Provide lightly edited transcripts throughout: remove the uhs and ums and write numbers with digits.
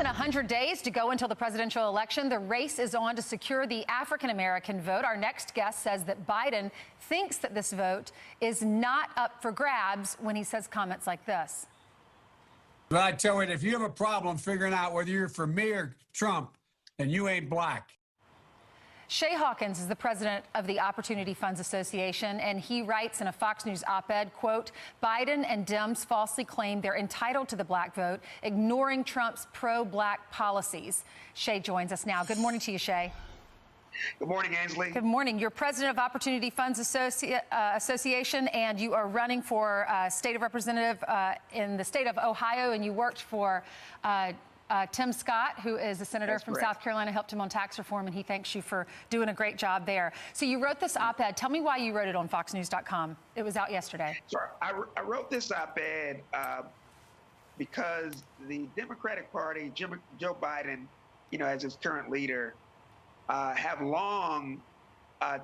than 100 days to go until the presidential election. The race is on to secure the African-American vote. Our next guest says that Biden thinks that this vote is not up for grabs when he says comments like this. But I tell you, if you have a problem figuring out whether you're for me or Trump, then you ain't black. Shay Hawkins is the president of the Opportunity Funds Association, and he writes in a Fox News op-ed, quote, Biden and Dems falsely claim they're entitled to the black vote, ignoring Trump's pro-black policies. Shay joins us now. Good morning to you, Shay. Good morning, Ainsley. Good morning. You're president of Opportunity Funds Association, and you are running for state representative in the state of Ohio, and you worked for Tim Scott, who is a senator from South Carolina, helped him on tax reform, and he thanks you for doing a great job there. So you wrote this op-ed. Tell me why you wrote it on FoxNews.com. It was out yesterday. Sure. I wrote this op-ed because the Democratic Party, Joe Biden, as its current leader, have long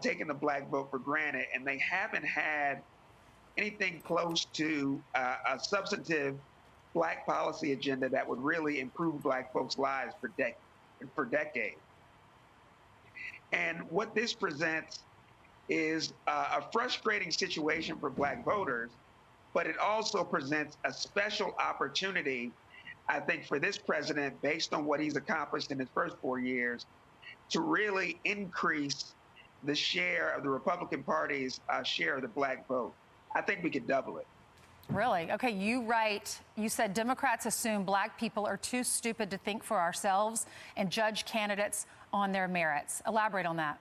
taken the black vote for granted, and they haven't had anything close to a substantive black policy agenda that would really improve black folks' lives for decades. And what this presents is a frustrating situation for black voters, but it also presents a special opportunity, I think, for this president, based on what he's accomplished in his first 4 years, to really increase the share of the Republican Party's share of the black vote. I think we could double it. Really? Okay, you said Democrats assume black people are too stupid to think for ourselves and judge candidates on their merits. Elaborate on that.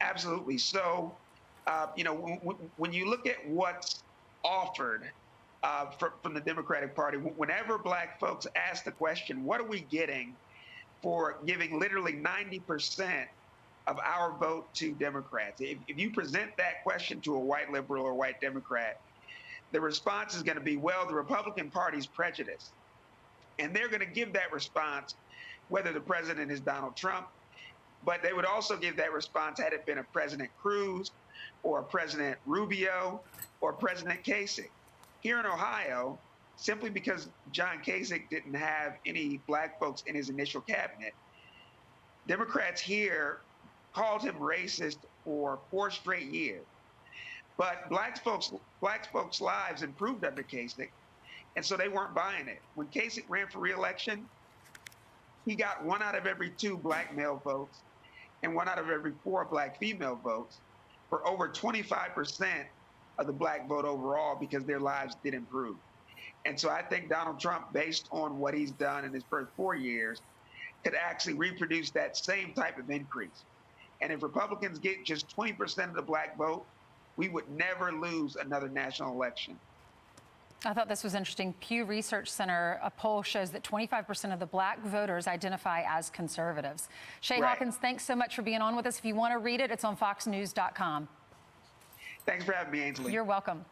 Absolutely. So, when you look at what's offered from the Democratic Party, whenever black folks ask the question, what are we getting for giving literally 90% of our vote to Democrats? If you present that question to a white liberal or white Democrat, the response is going to be, well, the Republican Party's prejudiced. And they're going to give that response whether the president is Donald Trump, but they would also give that response had it been a President Cruz or a President Rubio or President Kasich. Here in Ohio, simply because John Kasich didn't have any black folks in his initial cabinet, Democrats here called him racist for 4 straight years. But black folks' lives improved under Kasich, and so they weren't buying it. When Kasich ran for re-election, he got 1 out of every 2 black male votes and 1 out of every 4 black female votes for over 25% of the black vote overall, because their lives did improve. And so I think Donald Trump, based on what he's done in his first 4 years, could actually reproduce that same type of increase. And if Republicans get just 20% of the black vote, we would never lose another national election. I thought this was interesting. Pew Research Center, a poll shows that 25% of the black voters identify as conservatives. Shay Hawkins, thanks so much for being on with us. If you want to read it, it's on FoxNews.com. Thanks for having me, Ainsley. You're welcome.